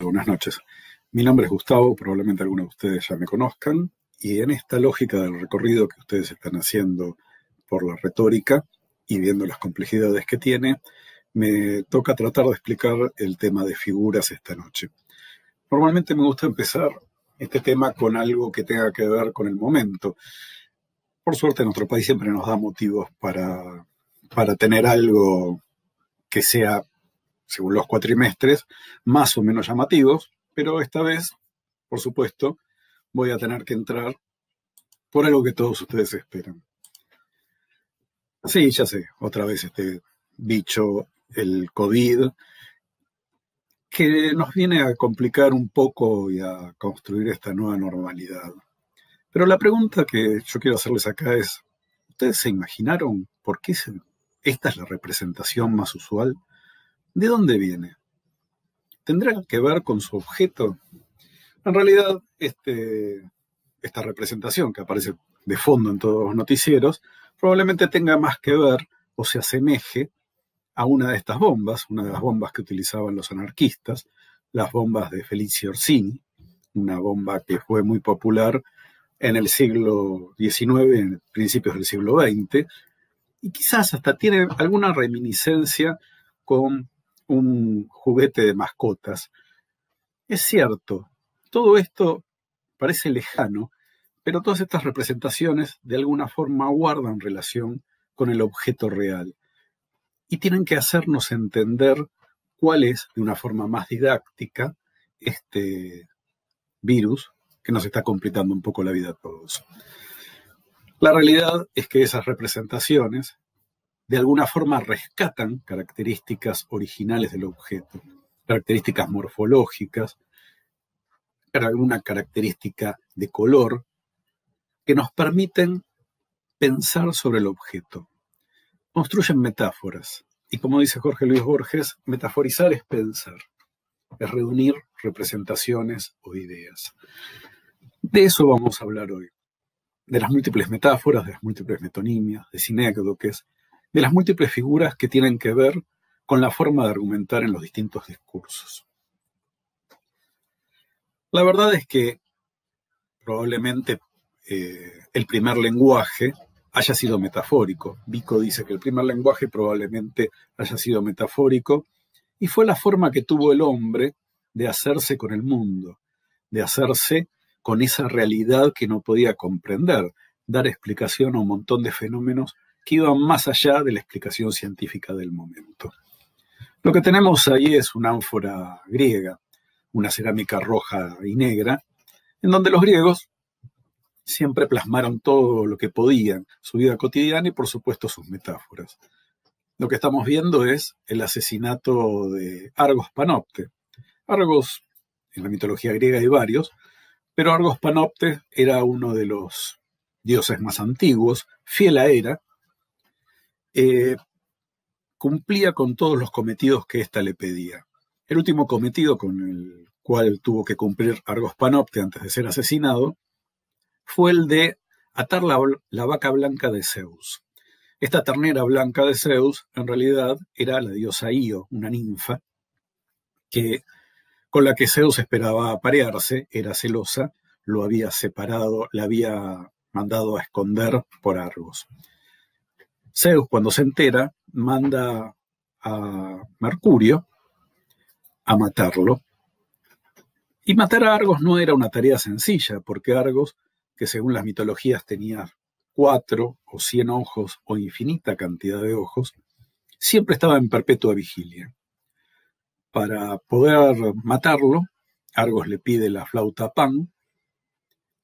buenas noches. Mi nombre es Gustavo, probablemente algunos de ustedes ya me conozcan, y en esta lógica del recorrido que ustedes están haciendo por la retórica y viendo las complejidades que tiene, me toca tratar de explicar el tema de figuras esta noche. Normalmente me gusta empezar este tema con algo que tenga que ver con el momento. Por suerte, nuestro país siempre nos da motivos para tener algo que sea, según los cuatrimestres, más o menos llamativos, pero esta vez, por supuesto, voy a tener que entrar por algo que todos ustedes esperan. Sí, ya sé, otra vez este bicho, el COVID, que nos viene a complicar un poco y a construir esta nueva normalidad. Pero la pregunta que yo quiero hacerles acá es, ¿ustedes se imaginaron por qué esta es la representación más usual? ¿De dónde viene? ¿Tendrá que ver con su objeto? En realidad, esta representación que aparece de fondo en todos los noticieros probablemente tenga más que ver o se asemeje a una de estas bombas, una de las bombas que utilizaban los anarquistas, las bombas de Felice Orsini, una bomba que fue muy popular en el siglo XIX, en principios del siglo XX, y quizás hasta tiene alguna reminiscencia con un juguete de mascotas. Es cierto, todo esto parece lejano, pero todas estas representaciones de alguna forma guardan relación con el objeto real y tienen que hacernos entender cuál es, de una forma más didáctica, este virus que nos está complicando un poco la vida a todos. La realidad es que esas representaciones de alguna forma rescatan características originales del objeto, características morfológicas, alguna característica de color, que nos permiten pensar sobre el objeto. Construyen metáforas. Y como dice Jorge Luis Borges, metaforizar es pensar, es reunir representaciones o ideas. De eso vamos a hablar hoy. De las múltiples metáforas, de las múltiples metonimias, de sinécdoques, de las múltiples figuras que tienen que ver con la forma de argumentar en los distintos discursos. La verdad es que probablemente el primer lenguaje haya sido metafórico. Vico dice que el primer lenguaje probablemente haya sido metafórico y fue la forma que tuvo el hombre de hacerse con el mundo, de hacerse con esa realidad que no podía comprender, dar explicación a un montón de fenómenos que iban más allá de la explicación científica del momento. Lo que tenemos ahí es una ánfora griega, una cerámica roja y negra, en donde los griegos siempre plasmaron todo lo que podían, su vida cotidiana y por supuesto sus metáforas. Lo que estamos viendo es el asesinato de Argos Panopte. Argos, en la mitología griega hay varios, pero Argos Panopte era uno de los dioses más antiguos, fiel a Hera, cumplía con todos los cometidos que ésta le pedía. El último cometido con el cual tuvo que cumplir Argos Panopte antes de ser asesinado fue el de atar la vaca blanca de Zeus. Esta ternera blanca de Zeus en realidad era la diosa Io, una ninfa, con la que Zeus esperaba aparearse, era celosa, lo había separado, la había mandado a esconder por Argos. Zeus, cuando se entera, manda a Mercurio a matarlo. Y matar a Argos no era una tarea sencilla, porque Argos, que según las mitologías tenía 4 o 100 ojos o infinita cantidad de ojos, siempre estaba en perpetua vigilia. Para poder matarlo, Argos le pide la flauta Pan,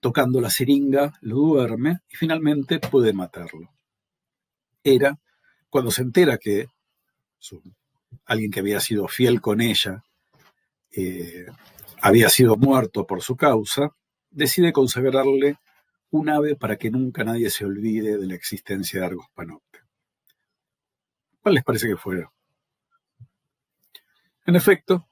tocando la siringa, lo duerme y finalmente puede matarlo. Hera, cuando se entera que alguien que había sido fiel con ella había sido muerto por su causa, decide consagrarle un ave para que nunca nadie se olvide de la existencia de Argos Panopte. ¿Cuál les parece que fuera? En efecto,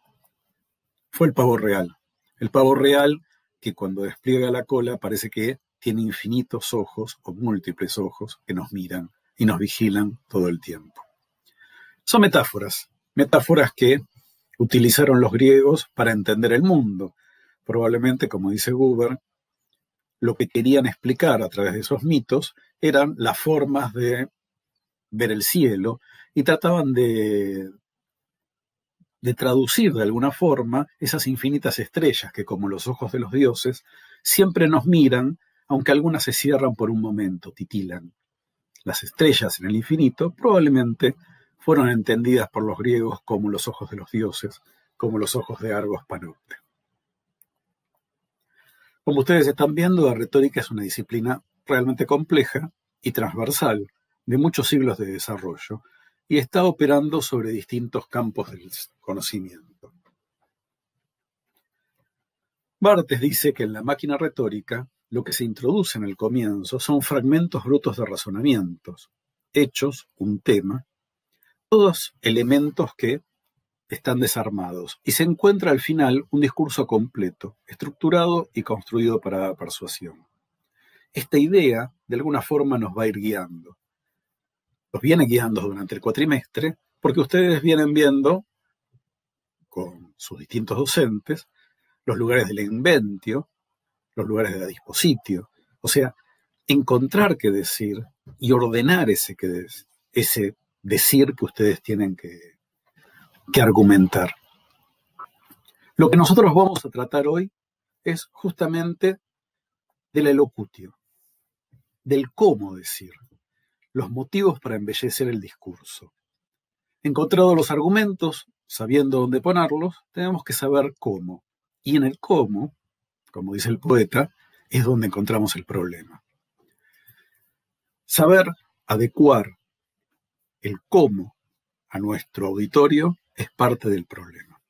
fue el pavo real. El pavo real que cuando despliega la cola parece que tiene infinitos ojos o múltiples ojos que nos miran y nos vigilan todo el tiempo. Son metáforas que utilizaron los griegos para entender el mundo. Probablemente, como dice Buber, lo que querían explicar a través de esos mitos eran las formas de ver el cielo y trataban de traducir de alguna forma esas infinitas estrellas que, como los ojos de los dioses, siempre nos miran, aunque algunas se cierran por un momento, titilan. Las estrellas en el infinito probablemente fueron entendidas por los griegos como los ojos de los dioses, como los ojos de Argos Panopte. Como ustedes están viendo, la retórica es una disciplina realmente compleja y transversal, de muchos siglos de desarrollo, y está operando sobre distintos campos del conocimiento. Barthes dice que en la máquina retórica lo que se introduce en el comienzo son fragmentos brutos de razonamientos, hechos, un tema, todos elementos que están desarmados, y se encuentra al final un discurso completo, estructurado y construido para la persuasión. Esta idea, de alguna forma, nos va a ir guiando. Los viene guiando durante el cuatrimestre, porque ustedes vienen viendo, con sus distintos docentes, los lugares del inventio, los lugares de la dispositio. O sea, encontrar qué decir y ordenar ese decir que ustedes tienen que argumentar. Lo que nosotros vamos a tratar hoy es justamente de la elocutio, del cómo decir, los motivos para embellecer el discurso. Encontrados los argumentos, sabiendo dónde ponerlos, tenemos que saber cómo. Y en el cómo, como dice el poeta, es donde encontramos el problema. Saber adecuar el cómo a nuestro auditorio es parte del problema.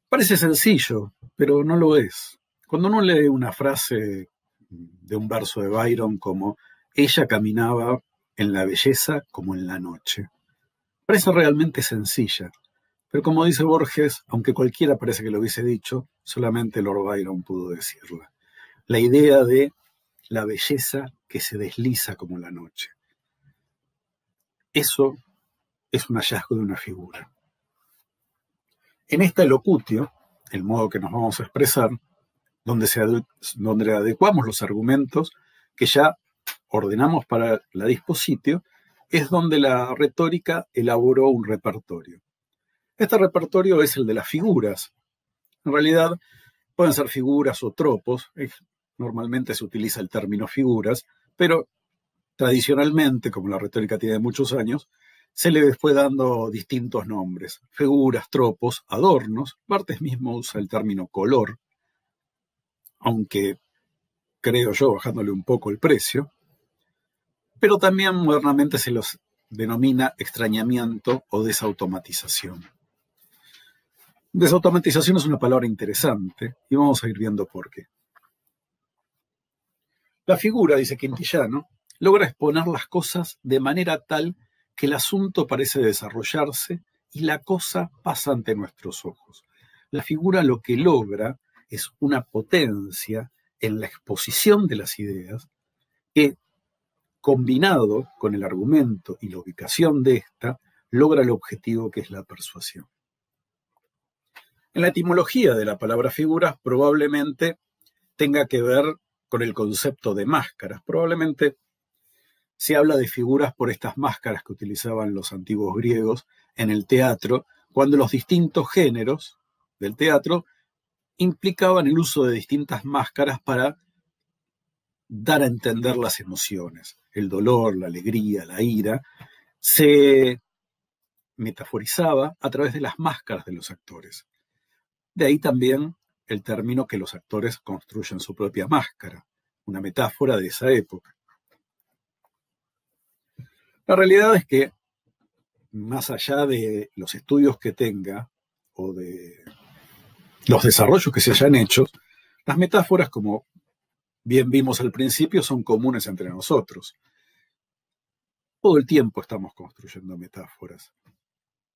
Parece sencillo, pero no lo es. Cuando uno lee una frase de un verso de Byron como «Ella caminaba en la belleza como en la noche», parece realmente sencilla, pero como dice Borges, aunque cualquiera parece que lo hubiese dicho, solamente Lord Byron pudo decirla. La idea de la belleza que se desliza como la noche. Eso es un hallazgo de una figura. En esta elocutio, el modo que nos vamos a expresar, donde adecuamos los argumentos que ya ordenamos para la dispositio, es donde la retórica elaboró un repertorio. Este repertorio es el de las figuras. En realidad, pueden ser figuras o tropos. Normalmente se utiliza el término figuras, pero tradicionalmente, como la retórica tiene muchos años, se le fue dando distintos nombres. Figuras, tropos, adornos. Barthes mismo usa el término color, aunque creo yo bajándole un poco el precio. Pero también modernamente se los denomina extrañamiento o desautomatización. Desautomatización es una palabra interesante y vamos a ir viendo por qué. La figura, dice Quintillano, logra exponer las cosas de manera tal que el asunto parece desarrollarse y la cosa pasa ante nuestros ojos. La figura lo que logra es una potencia en la exposición de las ideas que, combinado con el argumento y la ubicación de esta, logra el objetivo que es la persuasión. En la etimología de la palabra figuras probablemente tenga que ver con el concepto de máscaras. Probablemente se habla de figuras por estas máscaras que utilizaban los antiguos griegos en el teatro, cuando los distintos géneros del teatro implicaban el uso de distintas máscaras para dar a entender las emociones. El dolor, la alegría, la ira, se metaforizaba a través de las máscaras de los actores. De ahí también el término que los actores construyen su propia máscara, una metáfora de esa época. La realidad es que, más allá de los estudios que tenga o de los desarrollos que se hayan hecho, las metáforas, como bien vimos al principio, son comunes entre nosotros. Todo el tiempo estamos construyendo metáforas.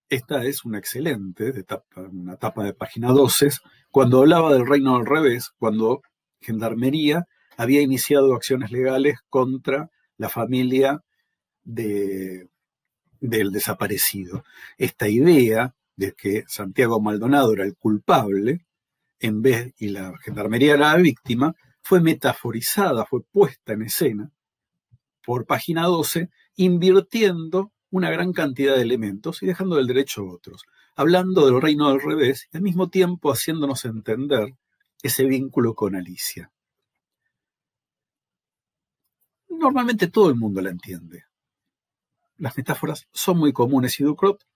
Esta es una excelente, una tapa de página 12, cuando hablaba del reino del revés, cuando Gendarmería había iniciado acciones legales contra la familia de del desaparecido. Esta idea de que Santiago Maldonado era el culpable y la gendarmería era la víctima, fue metaforizada, fue puesta en escena por Página 12, invirtiendo una gran cantidad de elementos y dejando del derecho a otros, hablando del reino del revés y al mismo tiempo haciéndonos entender ese vínculo con Alicia. Normalmente todo el mundo la entiende. Las metáforas son muy comunes y Ducrot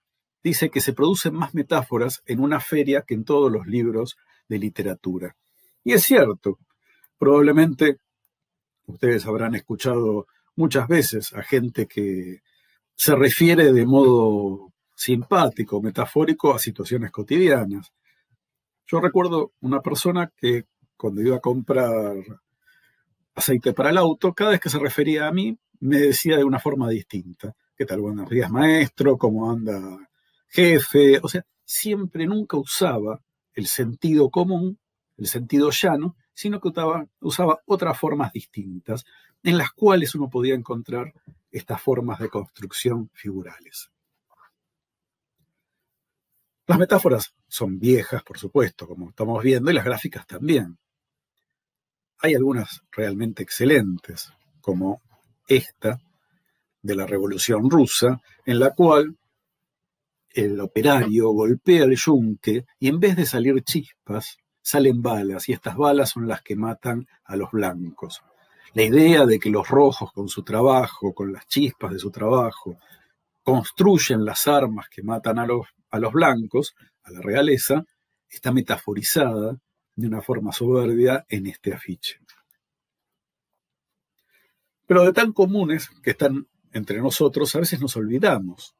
dice que se producen más metáforas en una feria que en todos los libros de literatura. Y es cierto, probablemente ustedes habrán escuchado muchas veces a gente que se refiere de modo simpático, metafórico, a situaciones cotidianas. Yo recuerdo una persona que cuando iba a comprar aceite para el auto, cada vez que se refería a mí, me decía de una forma distinta. ¿Qué tal? Buenos días, maestro, ¿cómo anda, jefe? O sea, siempre, nunca usaba el sentido común, el sentido llano, sino que usaba otras formas distintas, en las cuales uno podía encontrar estas formas de construcción figurales. Las metáforas son viejas, por supuesto, como estamos viendo, y las gráficas también. Hay algunas realmente excelentes, como esta de la Revolución Rusa, en la cual el operario golpea el yunque y en vez de salir chispas, salen balas, y estas balas son las que matan a los blancos. La idea de que los rojos con su trabajo, con las chispas de su trabajo, construyen las armas que matan a los blancos, a la realeza, está metaforizada de una forma soberbia en este afiche. Pero de tan comunes que están entre nosotros, a veces nos olvidamos.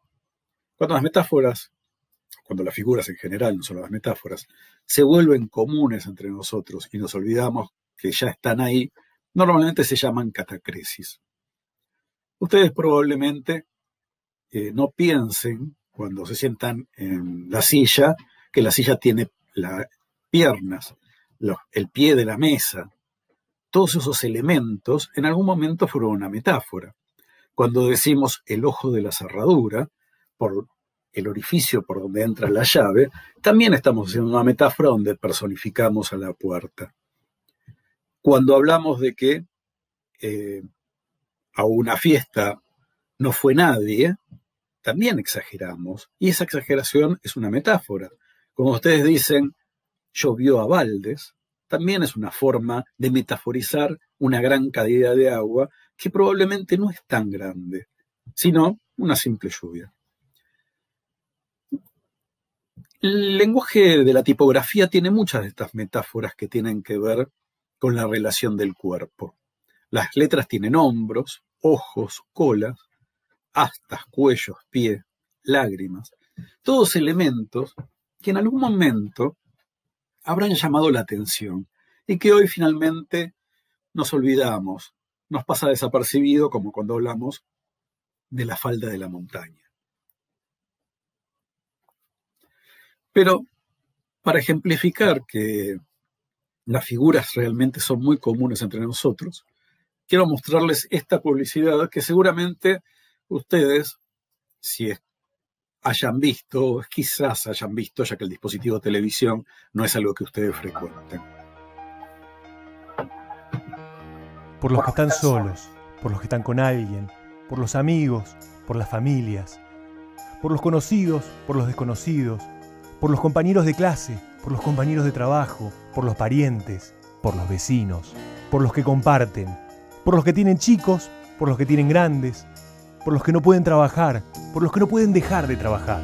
Cuando las metáforas, cuando las figuras en general, no solo las metáforas, se vuelven comunes entre nosotros y nos olvidamos que ya están ahí, normalmente se llaman catacresis. Ustedes probablemente no piensen, cuando se sientan en la silla, que la silla tiene las piernas, el pie de la mesa. Todos esos elementos en algún momento fueron una metáfora. Cuando decimos el ojo de la cerradura, por el orificio por donde entra la llave, también estamos haciendo una metáfora donde personificamos a la puerta. Cuando hablamos de que a una fiesta no fue nadie, también exageramos, y esa exageración es una metáfora. Como ustedes dicen, llovió a baldes, también es una forma de metaforizar una gran cantidad de agua que probablemente no es tan grande, sino una simple lluvia. El lenguaje de la tipografía tiene muchas de estas metáforas que tienen que ver con la relación del cuerpo. Las letras tienen hombros, ojos, colas, astas, cuellos, pies, lágrimas, todos elementos que en algún momento habrán llamado la atención y que hoy finalmente nos olvidamos, nos pasa desapercibido como cuando hablamos de la falda de la montaña. Pero para ejemplificar que las figuras realmente son muy comunes entre nosotros, quiero mostrarles esta publicidad que seguramente ustedes, si hayan visto, quizás hayan visto, ya que el dispositivo de televisión no es algo que ustedes frecuenten. Por los que están solos, por los que están con alguien, por los amigos, por las familias, por los conocidos, por los desconocidos, por los compañeros de clase, por los compañeros de trabajo, por los parientes, por los vecinos, por los que comparten, por los que tienen chicos, por los que tienen grandes, por los que no pueden trabajar, por los que no pueden dejar de trabajar,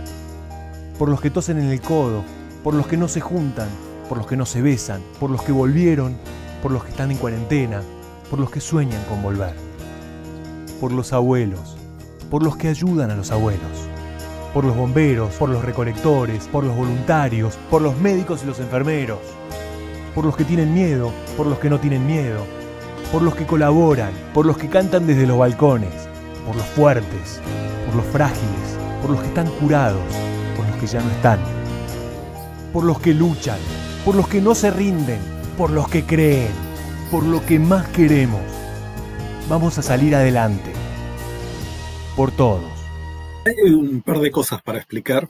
por los que tosen en el codo, por los que no se juntan, por los que no se besan, por los que volvieron, por los que están en cuarentena, por los que sueñan con volver, por los abuelos, por los que ayudan a los abuelos, por los bomberos, por los recolectores, por los voluntarios, por los médicos y los enfermeros, por los que tienen miedo, por los que no tienen miedo, por los que colaboran, por los que cantan desde los balcones, por los fuertes, por los frágiles, por los que están curados, por los que ya no están, por los que luchan, por los que no se rinden, por los que creen, por lo que más queremos. Vamos a salir adelante, por todos. Hay un par de cosas para explicar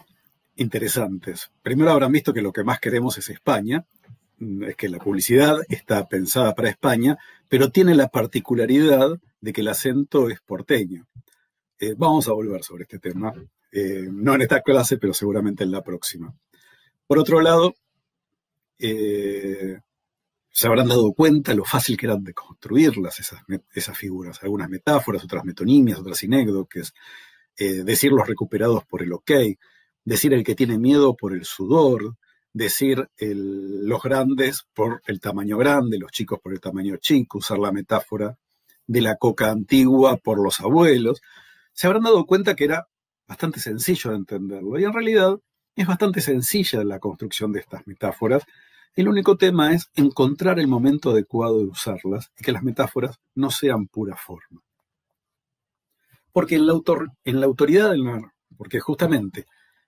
interesantes. Primero habrán visto que lo que más queremos es España, es que la publicidad está pensada para España, pero tiene la particularidad de que el acento es porteño. Vamos a volver sobre este tema, no en esta clase, pero seguramente en la próxima. Por otro lado, se habrán dado cuenta lo fácil que eran de construirlas esas figuras, algunas metáforas, otras metonimias, otras sinécdoques, decir los recuperados por el ok, decir el que tiene miedo por el sudor, decir los grandes por el tamaño grande, los chicos por el tamaño chico, usar la metáfora de la coca antigua por los abuelos. Se habrán dado cuenta que era bastante sencillo de entenderlo, y en realidad es bastante sencilla la construcción de estas metáforas. El único tema es encontrar el momento adecuado de usarlas y que las metáforas no sean pura forma. Porque en la autoridad del narrador, porque justamente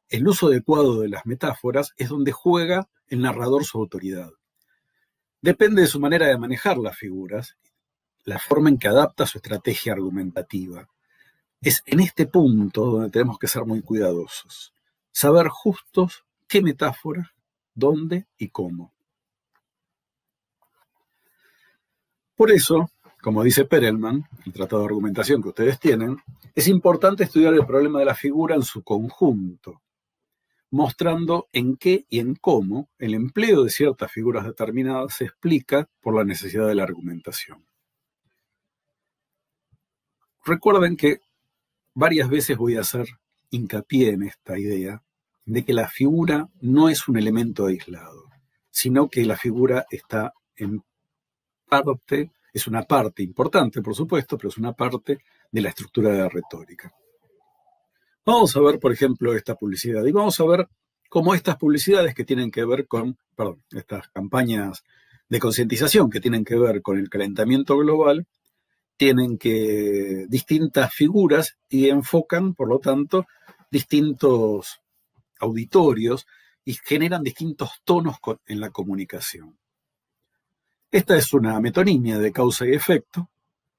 el uso adecuado de las metáforas es donde juega el narrador su autoridad. Depende de su manera de manejar las figuras, la forma en que adapta su estrategia argumentativa. Es en este punto donde tenemos que ser muy cuidadosos. Saber justos qué metáfora, dónde y cómo. Por eso, como dice Perelman, el tratado de argumentación que ustedes tienen, es importante estudiar el problema de la figura en su conjunto, mostrando en qué y en cómo el empleo de ciertas figuras determinadas se explica por la necesidad de la argumentación. Recuerden que varias veces voy a hacer hincapié en esta idea de que la figura no es un elemento aislado, sino que la figura está en parte, es una parte importante, por supuesto, pero es una parte de la estructura de la retórica. Vamos a ver, por ejemplo, esta publicidad, y vamos a ver cómo estas publicidades que tienen que ver con, estas campañas de concientización que tienen que ver con el calentamiento global, tienen que distintas figuras y enfocan, por lo tanto, distintos auditorios y generan distintos tonos en la comunicación. Esta es una metonimia de causa y efecto,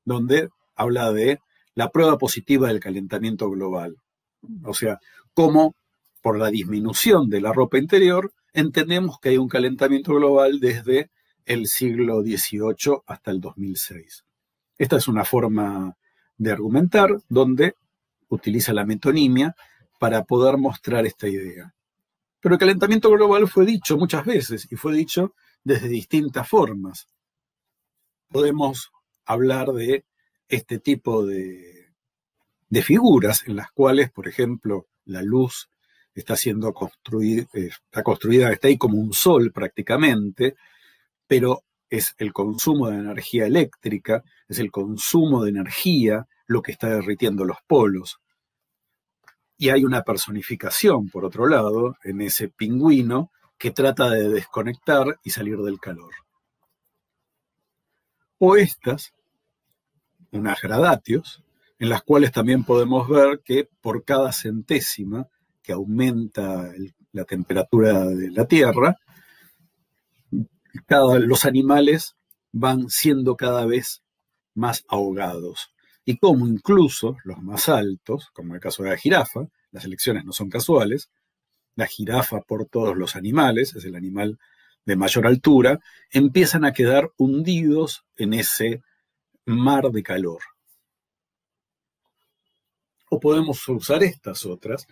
donde habla de la prueba positiva del calentamiento global. O sea, cómo por la disminución de la ropa interior entendemos que hay un calentamiento global desde el siglo XVIII hasta el 2006. Esta es una forma de argumentar donde utiliza la metonimia para poder mostrar esta idea. Pero el calentamiento global fue dicho muchas veces y fue dicho desde distintas formas. Podemos hablar de este tipo de figuras en las cuales, por ejemplo, la luz está siendo construida, está ahí como un sol prácticamente, pero es el consumo de energía eléctrica, es el consumo de energía lo que está derritiendo los polos. Y hay una personificación, por otro lado, en ese pingüino que trata de desconectar y salir del calor. O estas, unas gradatios, en las cuales también podemos ver que por cada centésima que aumenta la temperatura de la Tierra, los animales van siendo cada vez más ahogados. Y como incluso los más altos, como el caso de la jirafa, las elecciones no son casuales, la jirafa por todos los animales, es el animal de mayor altura, empiezan a quedar hundidos en ese mar de calor. O podemos usar estas otras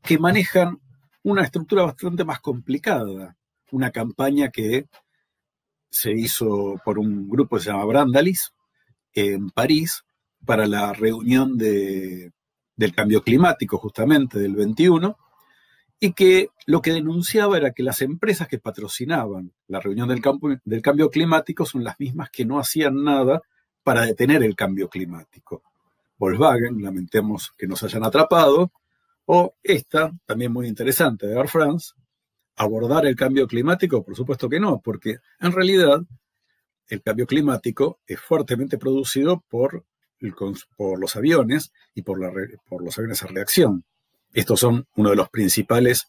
que manejan una estructura bastante más complicada, una campaña que se hizo por un grupo que se llama Brandalis en París para la reunión del cambio climático justamente del 21, y que lo que denunciaba era que las empresas que patrocinaban la reunión del cambio climático son las mismas que no hacían nada para detener el cambio climático. Volkswagen, lamentemos que nos hayan atrapado, o esta, también muy interesante, de Air France, abordar el cambio climático, por supuesto que no, porque en realidad el cambio climático es fuertemente producido por los aviones y por los aviones a reacción. Estos son uno de los principales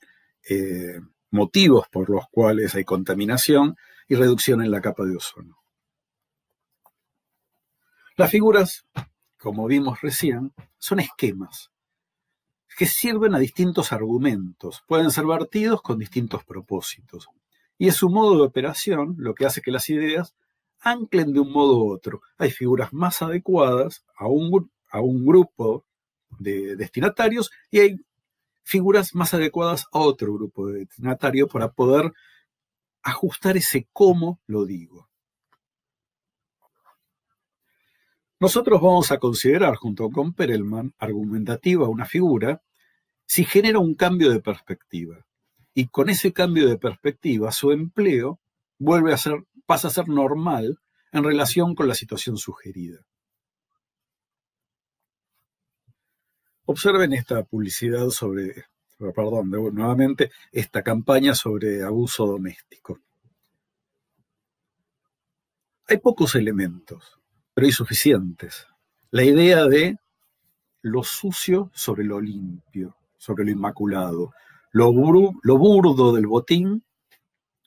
motivos por los cuales hay contaminación y reducción en la capa de ozono. Las figuras, como vimos recién, son esquemas. que sirven a distintos argumentos, pueden ser vertidos con distintos propósitos. Y es su modo de operación lo que hace que las ideas anclen de un modo u otro. Hay figuras más adecuadas a un grupo de destinatarios y hay figuras más adecuadas a otro grupo de destinatarios para poder ajustar ese cómo lo digo. Nosotros vamos a considerar, junto con Perelman, argumentativa una figura si genera un cambio de perspectiva. Y con ese cambio de perspectiva, su empleo pasa a ser normal en relación con la situación sugerida. Observen esta publicidad nuevamente, esta campaña sobre abuso doméstico. Hay pocos elementos, pero hay suficientes. La idea de lo sucio sobre lo limpio, sobre lo inmaculado, lo burdo del botín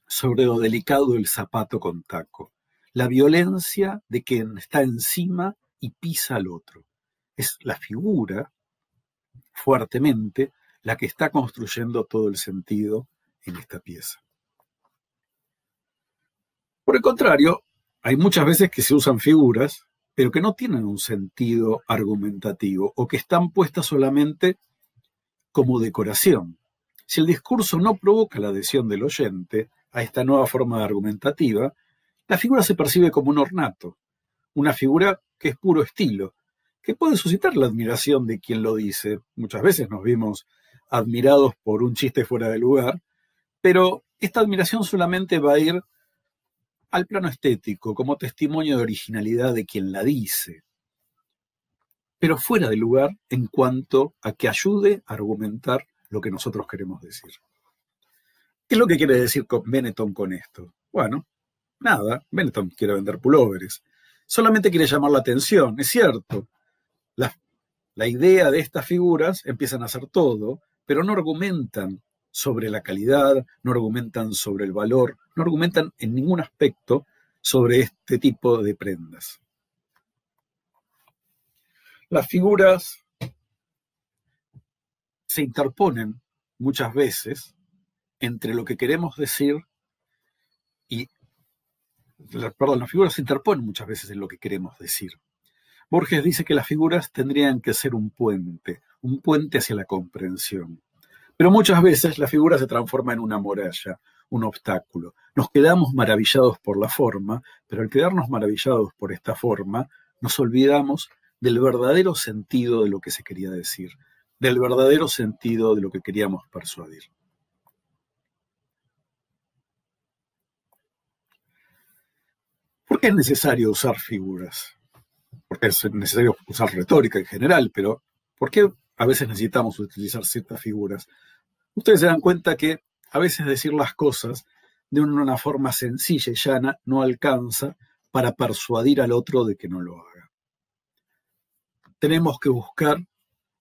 sobre lo delicado del zapato con taco, la violencia de quien está encima y pisa al otro. Es la figura, fuertemente, la que está construyendo todo el sentido en esta pieza. Por el contrario, hay muchas veces que se usan figuras, pero que no tienen un sentido argumentativo o que están puestas solamente como decoración. Si el discurso no provoca la adhesión del oyente a esta nueva forma argumentativa, la figura se percibe como un ornato, una figura que es puro estilo, que puede suscitar la admiración de quien lo dice. Muchas veces nos vimos admirados por un chiste fuera de lugar, pero esta admiración solamente va a ir al plano estético, como testimonio de originalidad de quien la dice, pero fuera de lugar en cuanto a que ayude a argumentar lo que nosotros queremos decir. ¿Qué es lo que quiere decir Benetton con esto? Bueno, nada, Benetton quiere vender pulóveres. Solamente quiere llamar la atención, es cierto. La idea de estas figuras empiezan a hacer todo, pero no argumentan sobre la calidad, no argumentan sobre el valor, no argumentan en ningún aspecto sobre este tipo de prendas. Las figuras se interponen muchas veces entre lo que queremos decir las figuras se interponen muchas veces en lo que queremos decir. Borges dice que las figuras tendrían que ser un puente hacia la comprensión. Pero muchas veces la figura se transforma en una muralla, un obstáculo. Nos quedamos maravillados por la forma, pero al quedarnos maravillados por esta forma, nos olvidamos del verdadero sentido de lo que se quería decir, del verdadero sentido de lo que queríamos persuadir. ¿Por qué es necesario usar figuras? Porque es necesario usar retórica en general, pero ¿por qué a veces necesitamos utilizar ciertas figuras? Ustedes se dan cuenta que a veces decir las cosas de una forma sencilla y llana no alcanza para persuadir al otro de que no lo haga. Tenemos que buscar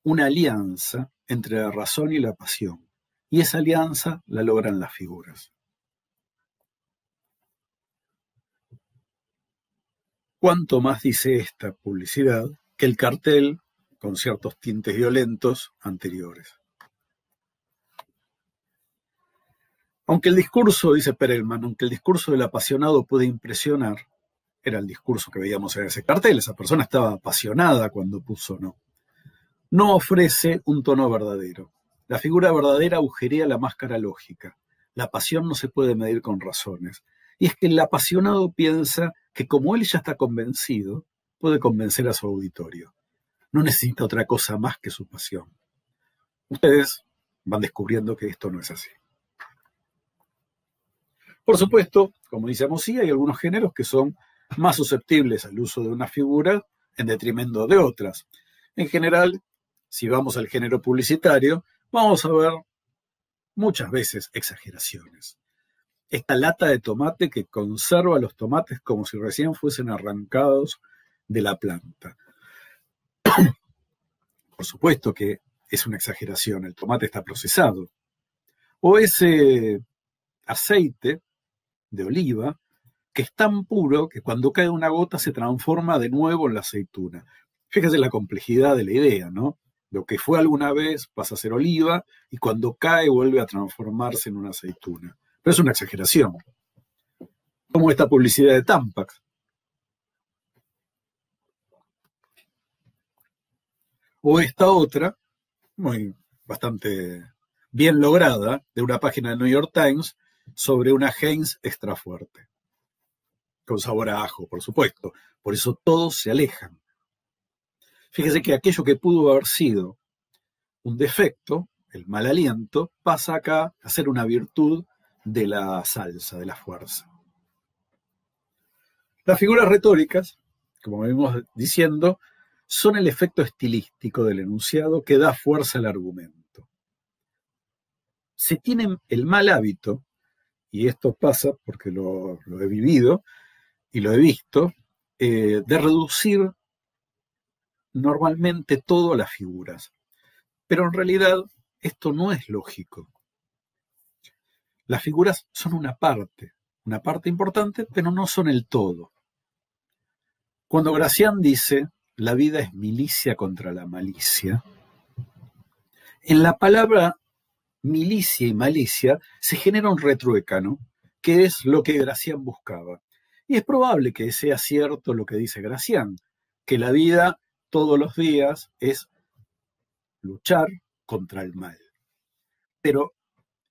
una alianza entre la razón y la pasión, y esa alianza la logran las figuras. Cuánto más dice esta publicidad que el cartel con ciertos tintes violentos anteriores. Aunque el discurso, dice Perelman, aunque el discurso del apasionado puede impresionar, era el discurso que veíamos en ese cartel, esa persona estaba apasionada cuando puso no ofrece un tono verdadero. La figura verdadera agujerea la máscara lógica. La pasión no se puede medir con razones. Y es que el apasionado piensa que como él ya está convencido, puede convencer a su auditorio. No necesita otra cosa más que su pasión. Ustedes van descubriendo que esto no es así. Por supuesto, como dice Amosí, hay algunos géneros que son más susceptibles al uso de una figura en detrimento de otras. En general, si vamos al género publicitario, vamos a ver muchas veces exageraciones. Esta lata de tomate que conserva los tomates como si recién fuesen arrancados de la planta. Por supuesto que es una exageración, el tomate está procesado. O ese aceite de oliva que es tan puro que cuando cae una gota se transforma de nuevo en la aceituna. Fíjese la complejidad de la idea, ¿no? Lo que fue alguna vez pasa a ser oliva y cuando cae vuelve a transformarse en una aceituna. Pero es una exageración. Como esta publicidad de Tampax. O esta otra, bastante bien lograda, de una página del New York Times, sobre una Heinz extra fuerte. Con sabor a ajo, por supuesto. Por eso todos se alejan. Fíjese que aquello que pudo haber sido un defecto, el mal aliento, pasa acá a ser una virtud de la salsa, de la fuerza. Las figuras retóricas, como venimos diciendo, son el efecto estilístico del enunciado que da fuerza al argumento. Se tiene el mal hábito, y esto pasa porque lo he vivido y lo he visto, de reducir normalmente todo a las figuras. Pero en realidad esto no es lógico. Las figuras son una parte importante, pero no son el todo. Cuando Gracián dice, la vida es milicia contra la malicia, en la palabra milicia y malicia se genera un retruécano, que es lo que Gracián buscaba. Y es probable que sea cierto lo que dice Gracián, que la vida todos los días es luchar contra el mal. Pero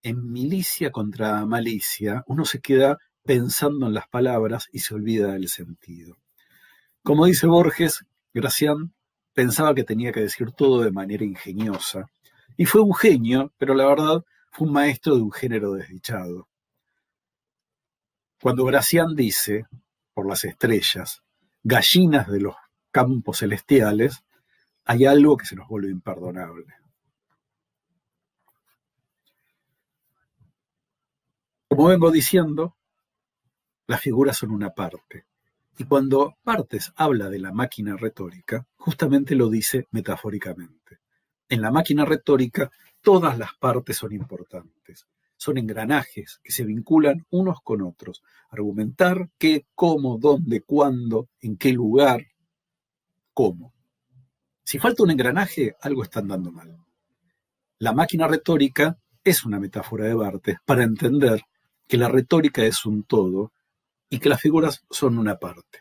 en milicia contra malicia, uno se queda pensando en las palabras y se olvida del sentido. Como dice Borges, Gracián pensaba que tenía que decir todo de manera ingeniosa, y fue un genio, pero la verdad fue un maestro de un género desdichado. Cuando Gracián dice, por las estrellas, gallinas de los campos celestiales, hay algo que se nos vuelve imperdonable. Como vengo diciendo, las figuras son una parte. Y cuando Barthes habla de la máquina retórica, justamente lo dice metafóricamente. En la máquina retórica, todas las partes son importantes. Son engranajes que se vinculan unos con otros. Argumentar qué, cómo, dónde, cuándo, en qué lugar, cómo. Si falta un engranaje, algo está andando mal. La máquina retórica es una metáfora de Barthes para entender que la retórica es un todo y que las figuras son una parte.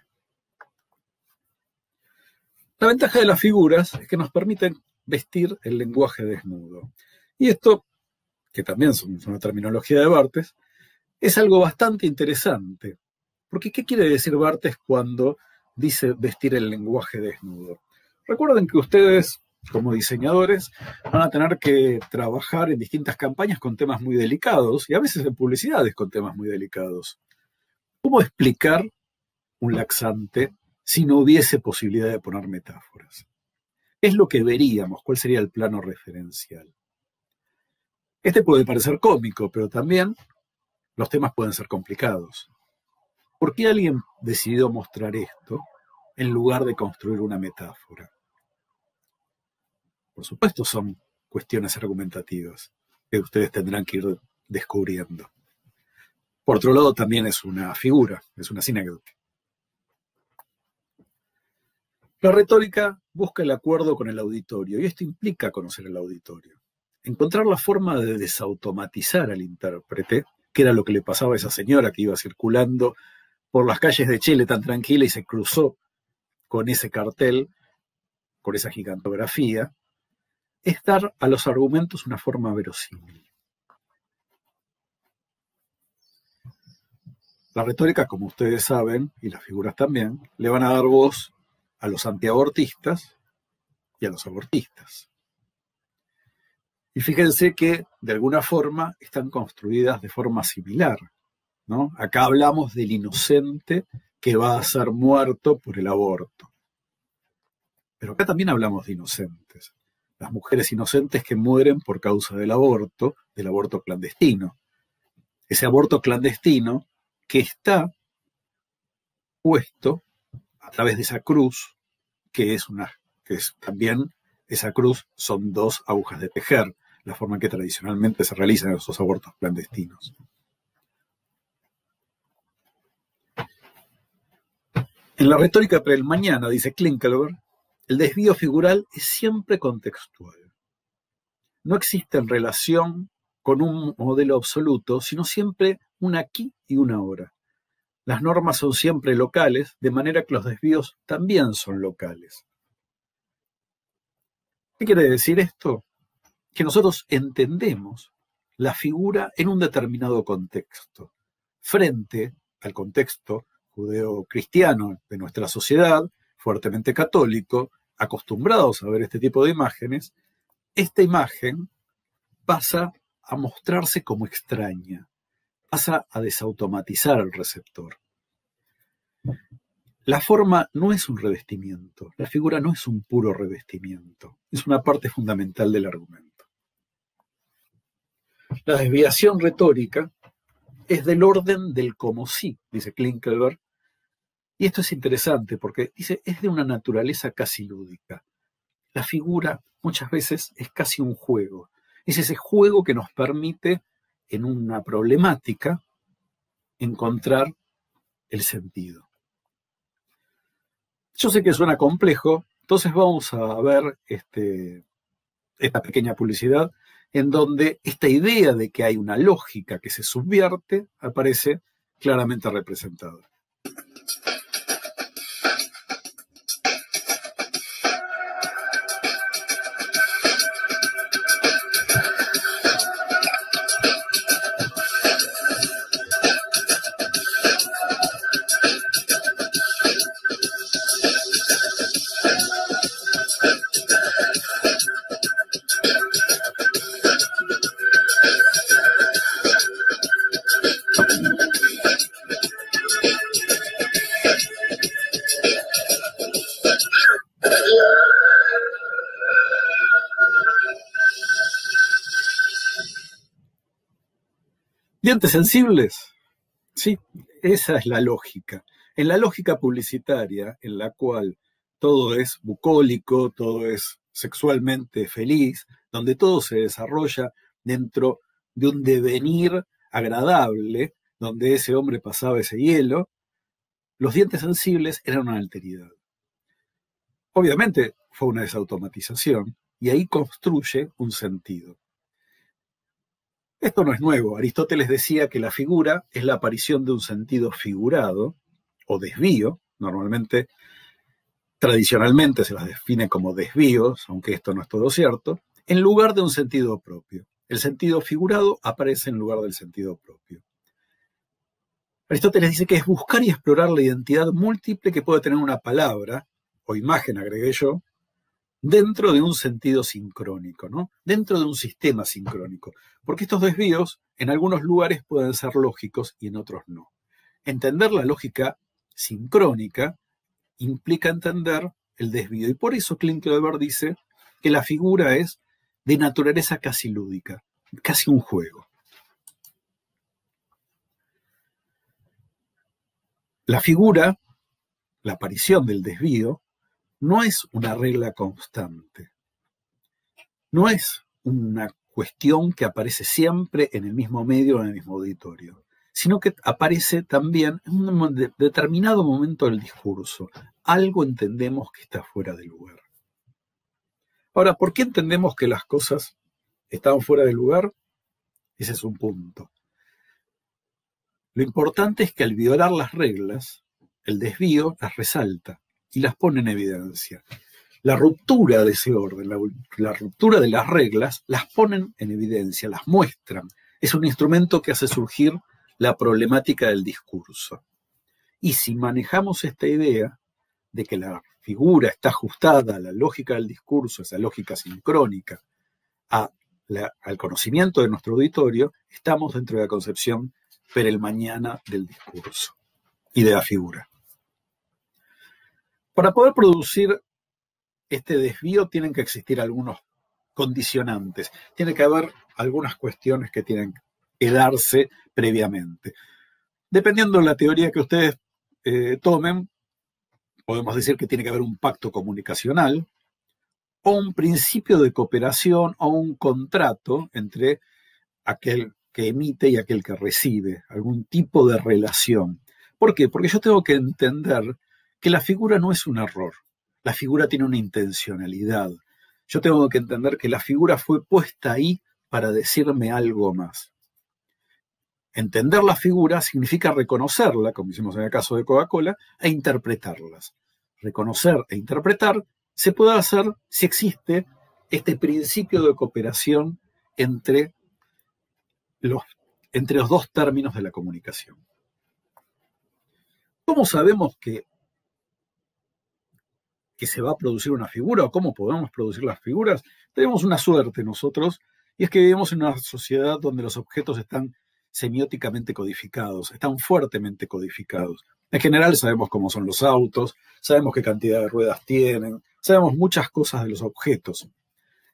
La ventaja de las figuras es que nos permiten vestir el lenguaje desnudo. Y esto, que también es una terminología de Barthes, es algo bastante interesante. Porque ¿qué quiere decir Barthes cuando dice vestir el lenguaje desnudo? Recuerden que ustedes, como diseñadores, van a tener que trabajar en distintas campañas con temas muy delicados y a veces en publicidades con temas muy delicados. ¿Cómo explicar un laxante si no hubiese posibilidad de poner metáforas? Es lo que veríamos, cuál sería el plano referencial. Este puede parecer cómico, pero también los temas pueden ser complicados. ¿Por qué alguien decidió mostrar esto en lugar de construir una metáfora? Por supuesto son cuestiones argumentativas que ustedes tendrán que ir descubriendo. Por otro lado, también es una figura, es una sinécdoque. La retórica busca el acuerdo con el auditorio, y esto implica conocer el auditorio. Encontrar la forma de desautomatizar al intérprete, que era lo que le pasaba a esa señora que iba circulando por las calles de Chile tan tranquila y se cruzó con ese cartel, con esa gigantografía, es dar a los argumentos una forma verosímil. La retórica, como ustedes saben, y las figuras también, le van a dar voz a los antiabortistas y a los abortistas. Y fíjense que, de alguna forma, están construidas de forma similar, ¿no? Acá hablamos del inocente que va a ser muerto por el aborto. Pero acá también hablamos de inocentes. Las mujeres inocentes que mueren por causa del aborto clandestino. Ese aborto clandestino que está puesto a través de esa cruz, que es también, esa cruz son 2 agujas de tejer, la forma en que tradicionalmente se realizan esos abortos clandestinos. En la retórica para el mañana, dice Klinkelberg, El desvío figural es siempre contextual. No existe en relación con un modelo absoluto, sino siempre un aquí y un ahora. Las normas son siempre locales, de manera que los desvíos también son locales. ¿Qué quiere decir esto? Que nosotros entendemos la figura en un determinado contexto, frente al contexto judeo-cristiano de nuestra sociedad, fuertemente católico, acostumbrados a ver este tipo de imágenes. Esta imagen pasa a mostrarse como extraña, pasa a desautomatizar al receptor. La forma no es un revestimiento, la figura no es un puro revestimiento, es una parte fundamental del argumento. La desviación retórica es del orden del como sí, dice Klinkelberg, y esto es interesante porque dice, es de una naturaleza casi lúdica. La figura muchas veces es casi un juego, es ese juego que nos permite en una problemática encontrar el sentido. Yo sé que suena complejo, entonces vamos a ver esta pequeña publicidad en donde esta idea de que hay una lógica que se subvierte aparece claramente representada. ¿Dientes sensibles? Sí, esa es la lógica. En la lógica publicitaria, en la cual todo es bucólico, todo es sexualmente feliz, donde todo se desarrolla dentro de un devenir agradable, donde ese hombre pasaba ese hielo, los dientes sensibles eran una alteridad. Obviamente fue una desautomatización y ahí construye un sentido. Esto no es nuevo. Aristóteles decía que la figura es la aparición de un sentido figurado o desvío. Normalmente, tradicionalmente se las define como desvíos, aunque esto no es todo cierto, en lugar de un sentido propio. El sentido figurado aparece en lugar del sentido propio. Aristóteles dice que es buscar y explorar la identidad múltiple que puede tener una palabra, o imagen, agregué yo, dentro de un sentido sincrónico, ¿no? Dentro de un sistema sincrónico. Porque estos desvíos en algunos lugares pueden ser lógicos y en otros no. Entender la lógica sincrónica implica entender el desvío. Y por eso Klinkelberg dice que la figura es de naturaleza casi lúdica, casi un juego. La figura, la aparición del desvío, no es una regla constante. No es una cuestión que aparece siempre en el mismo medio o en el mismo auditorio, sino que aparece también en un determinado momento del discurso. Algo entendemos que está fuera de lugar. Ahora, ¿por qué entendemos que las cosas están fuera de lugar? Ese es un punto. Lo importante es que al violar las reglas, el desvío las resalta y las pone en evidencia. La ruptura de ese orden, la ruptura de las reglas, las ponen en evidencia, las muestran. Es un instrumento que hace surgir la problemática del discurso. Y si manejamos esta idea de que la figura está ajustada a la lógica del discurso, esa lógica sincrónica, al conocimiento de nuestro auditorio, estamos dentro de la concepción perelmaniana del discurso y de la figura. Para poder producir este desvío tienen que existir algunos condicionantes, tiene que haber algunas cuestiones que tienen que darse previamente. Dependiendo de la teoría que ustedes tomen, podemos decir que tiene que haber un pacto comunicacional o un principio de cooperación o un contrato entre aquel que emite y aquel que recibe, algún tipo de relación. ¿Por qué? Porque yo tengo que entender que la figura no es un error. la figura tiene una intencionalidad. Yo tengo que entender que la figura fue puesta ahí para decirme algo más. Entender la figura significa reconocerla, como hicimos en el caso de Coca-Cola, e interpretarlas. Reconocer e interpretar se puede hacer si existe este principio de cooperación entre los dos términos de la comunicación. ¿Cómo sabemos que se va a producir una figura o cómo podemos producir las figuras? Tenemos una suerte nosotros, y es que vivimos en una sociedad donde los objetos están semióticamente codificados, están fuertemente codificados. En general sabemos cómo son los autos, sabemos qué cantidad de ruedas tienen, sabemos muchas cosas de los objetos.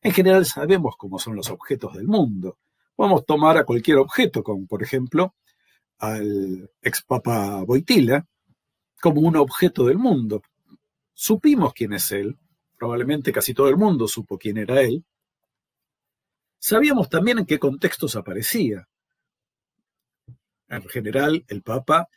En general sabemos cómo son los objetos del mundo. Podemos tomar a cualquier objeto, como por ejemplo al ex Papa Wojtyła, como un objeto del mundo. Supimos quién es él, probablemente casi todo el mundo supo quién era él. Sabíamos también en qué contextos aparecía. En general, el Papa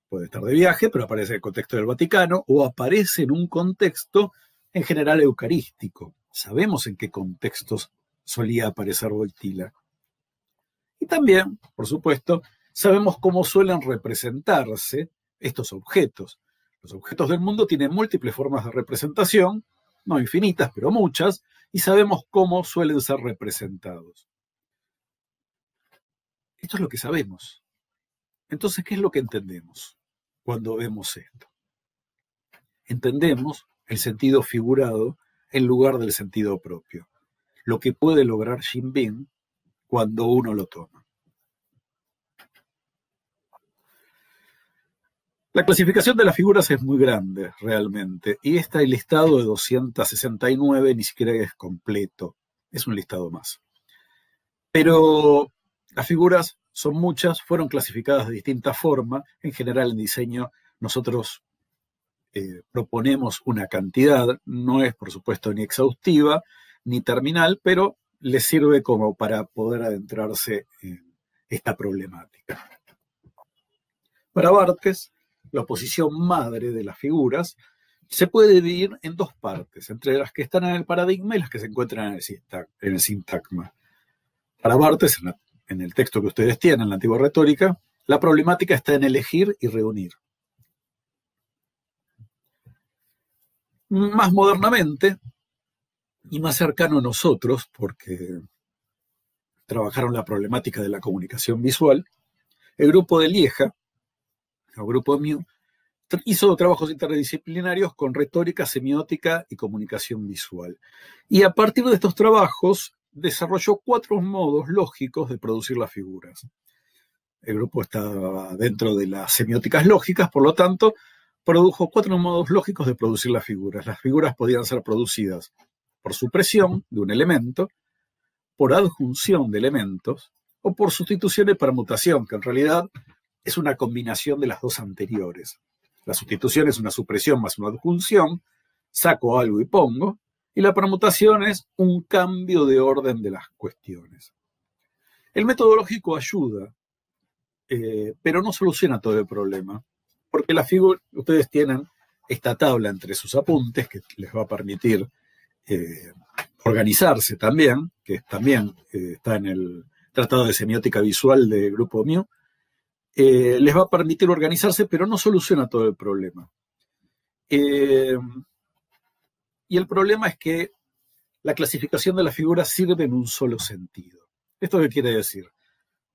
puede estar de viaje, pero aparece en el contexto del Vaticano, o aparece en un contexto, en general, eucarístico. Sabemos en qué contextos solía aparecer Wojtyła. Y también, por supuesto, sabemos cómo suelen representarse estos objetos. Los objetos del mundo tienen múltiples formas de representación, no infinitas, pero muchas, y sabemos cómo suelen ser representados. Esto es lo que sabemos. Entonces, ¿qué es lo que entendemos cuando vemos esto? Entendemos el sentido figurado en lugar del sentido propio, lo que puede lograr Jin Bin cuando uno lo toma. La clasificación de las figuras es muy grande, realmente, y este listado de 269 ni siquiera es completo, es un listado más. Pero las figuras son muchas, fueron clasificadas de distinta forma. En general, en diseño, nosotros proponemos una cantidad, no es, por supuesto, ni exhaustiva ni terminal, pero les sirve como para poder adentrarse en esta problemática. Para Barthes, la oposición madre de las figuras se puede dividir en dos partes, entre las que están en el paradigma y las que se encuentran en el sintagma. Para Barthes, en el texto que ustedes tienen, la antigua retórica, la problemática está en elegir y reunir. Más modernamente, y más cercano a nosotros, porque trabajaron la problemática de la comunicación visual, el grupo de Lieja, el grupo Mew, hizo trabajos interdisciplinarios con retórica, semiótica y comunicación visual. Y a partir de estos trabajos desarrolló 4 modos lógicos de producir las figuras. El grupo estaba dentro de las semióticas lógicas, por lo tanto, produjo 4 modos lógicos de producir las figuras. Las figuras podían ser producidas por supresión de un elemento, por adjunción de elementos, o por sustitución y permutación, que en realidad es una combinación de las dos anteriores. La sustitución es una supresión más una adjunción, saco algo y pongo, y la permutación es un cambio de orden de las cuestiones. El método lógico ayuda, pero no soluciona todo el problema, porque la figura, ustedes tienen esta tabla entre sus apuntes que les va a permitir organizarse también, que también está en el Tratado de Semiótica Visual del Grupo Mew, les va a permitir organizarse, pero no soluciona todo el problema. Y el problema es que la clasificación de las figuras sirve en un solo sentido. ¿Esto qué quiere decir?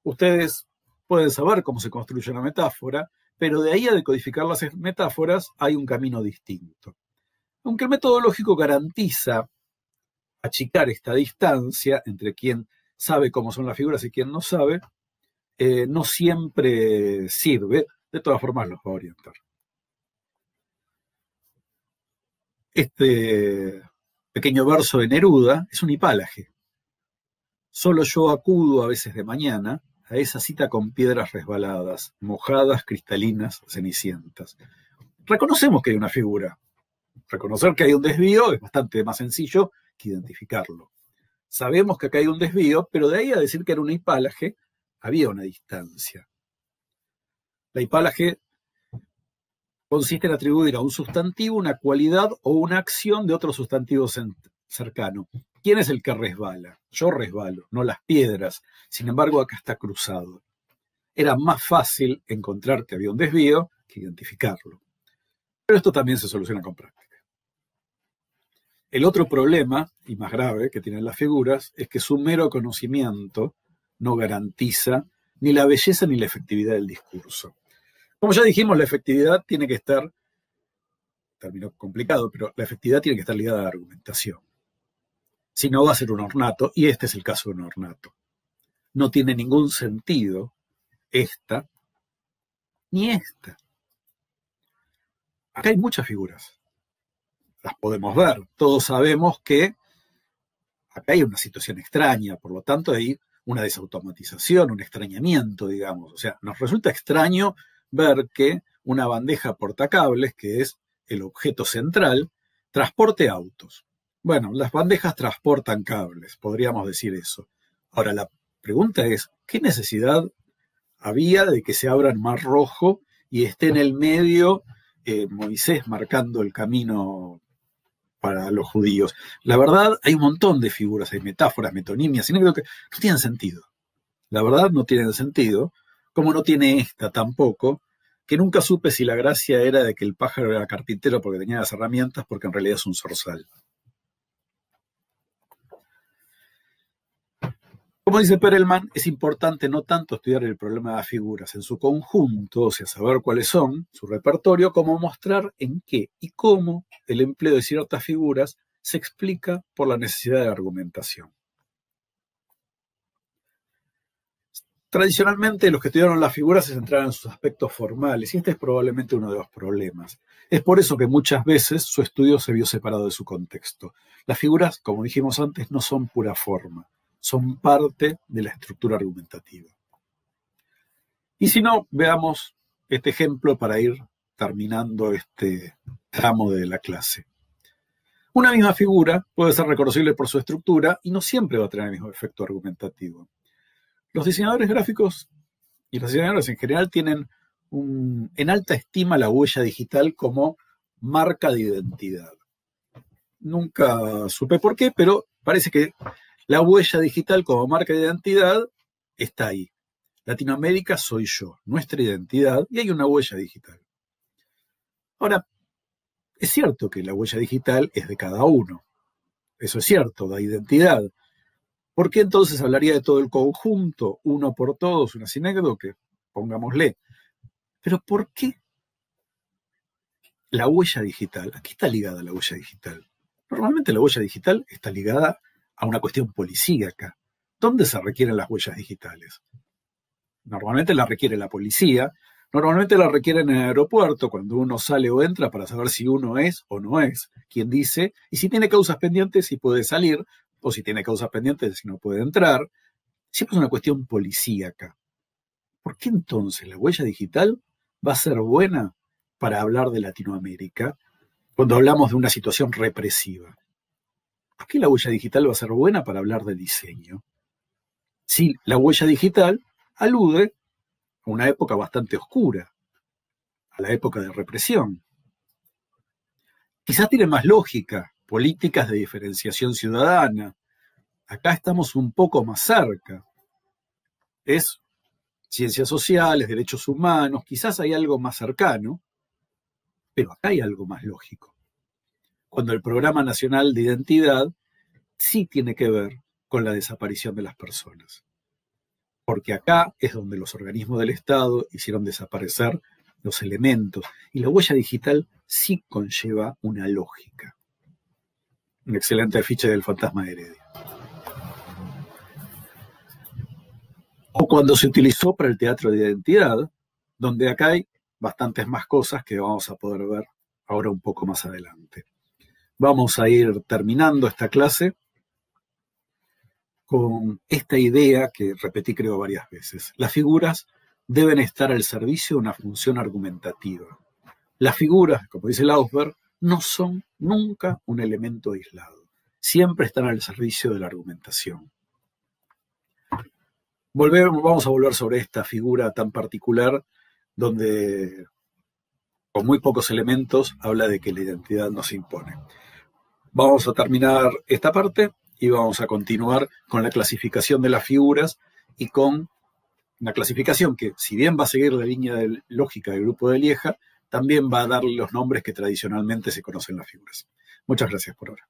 Ustedes pueden saber cómo se construye una metáfora, pero de ahí a decodificar las metáforas hay un camino distinto. Aunque el método lógico garantiza achicar esta distancia entre quien sabe cómo son las figuras y quien no sabe, no siempre sirve, de todas formas los va a orientar. Este pequeño verso de Neruda es un hipálaje. Solo yo acudo a veces de mañana a esa cita con piedras resbaladas, mojadas, cristalinas, cenicientas. Reconocemos que hay una figura. Reconocer que hay un desvío es bastante más sencillo que identificarlo. Sabemos que acá hay un desvío, pero de ahí a decir que era un hipálaje, había una distancia. La hipálaje consiste en atribuir a un sustantivo una cualidad o una acción de otro sustantivo cercano. ¿Quién es el que resbala? Yo resbalo, no las piedras. Sin embargo, acá está cruzado. Era más fácil encontrar que había un desvío que identificarlo. Pero esto también se soluciona con práctica. El otro problema, y más grave, que tienen las figuras, es que su mero conocimiento no garantiza ni la belleza ni la efectividad del discurso. Como ya dijimos, la efectividad tiene que estar, término complicado, pero la efectividad tiene que estar ligada a la argumentación. Si no, va a ser un ornato, y este es el caso de un ornato. No tiene ningún sentido esta ni esta. Acá hay muchas figuras. Las podemos ver. Todos sabemos que acá hay una situación extraña, por lo tanto hay una desautomatización, un extrañamiento, digamos. O sea, nos resulta extraño ver que una bandeja portacables, que es el objeto central, transporte autos. Bueno, las bandejas transportan cables, podríamos decir eso. Ahora, la pregunta es, ¿qué necesidad había de que se abra el Mar Rojo y esté en el medio Moisés marcando el camino para los judíos? La verdad, hay un montón de figuras, hay metáforas, metonimias, que no tienen sentido. La verdad no tienen sentido, como no tiene esta tampoco, que nunca supe si la gracia era de que el pájaro era carpintero porque tenía las herramientas, porque en realidad es un zorzal. Como dice Perelman, es importante no tanto estudiar el problema de las figuras en su conjunto, o sea, saber cuáles son, su repertorio, como mostrar en qué y cómo el empleo de ciertas figuras se explica por la necesidad de argumentación. Tradicionalmente, los que estudiaron las figuras se centraron en sus aspectos formales, y este es probablemente uno de los problemas. Es por eso que muchas veces su estudio se vio separado de su contexto. Las figuras, como dijimos antes, no son pura forma, son parte de la estructura argumentativa. Y si no, veamos este ejemplo para ir terminando este tramo de la clase. Una misma figura puede ser reconocible por su estructura y no siempre va a tener el mismo efecto argumentativo. Los diseñadores gráficos y los diseñadores en general tienen en alta estima la huella digital como marca de identidad. Nunca supe por qué, pero parece que la huella digital como marca de identidad está ahí. Latinoamérica soy yo, nuestra identidad, y hay una huella digital. Ahora, es cierto que la huella digital es de cada uno. Eso es cierto, da identidad. ¿Por qué entonces hablaría de todo el conjunto, uno por todos, una sinécdoque? Pongámosle. Pero ¿por qué la huella digital? ¿A qué está ligada la huella digital? Normalmente la huella digital está ligada a una cuestión policíaca. ¿Dónde se requieren las huellas digitales? Normalmente la requiere la policía, normalmente la requieren en el aeropuerto, cuando uno sale o entra para saber si uno es o no es quien dice, y si tiene causas pendientes, si puede salir, o si tiene causas pendientes, si no puede entrar. Siempre es una cuestión policíaca. ¿Por qué entonces la huella digital va a ser buena para hablar de Latinoamérica cuando hablamos de una situación represiva? ¿Por qué la huella digital va a ser buena para hablar de diseño? Si la huella digital alude a una época bastante oscura, a la época de represión. Quizás tiene más lógica, políticas de diferenciación ciudadana. Acá estamos un poco más cerca. Es ciencias sociales, derechos humanos, quizás hay algo más cercano, pero acá hay algo más lógico. Cuando el Programa Nacional de Identidad sí tiene que ver con la desaparición de las personas. Porque acá es donde los organismos del Estado hicieron desaparecer los elementos. Y la huella digital sí conlleva una lógica. Un excelente afiche del Fantasma de Heredia. O cuando se utilizó para el teatro de identidad, donde acá hay bastantes más cosas que vamos a poder ver ahora un poco más adelante. Vamos a ir terminando esta clase con esta idea que repetí creo varias veces. Las figuras deben estar al servicio de una función argumentativa. Las figuras, como dice Lausberg, no son nunca un elemento aislado. Siempre están al servicio de la argumentación. Vamos a volver sobre esta figura tan particular donde con muy pocos elementos, habla de que la identidad no se impone. Vamos a terminar esta parte y vamos a continuar con la clasificación de las figuras y con una clasificación que, si bien va a seguir la línea lógica del grupo de Lieja, también va a darle los nombres que tradicionalmente se conocen las figuras. Muchas gracias por ahora.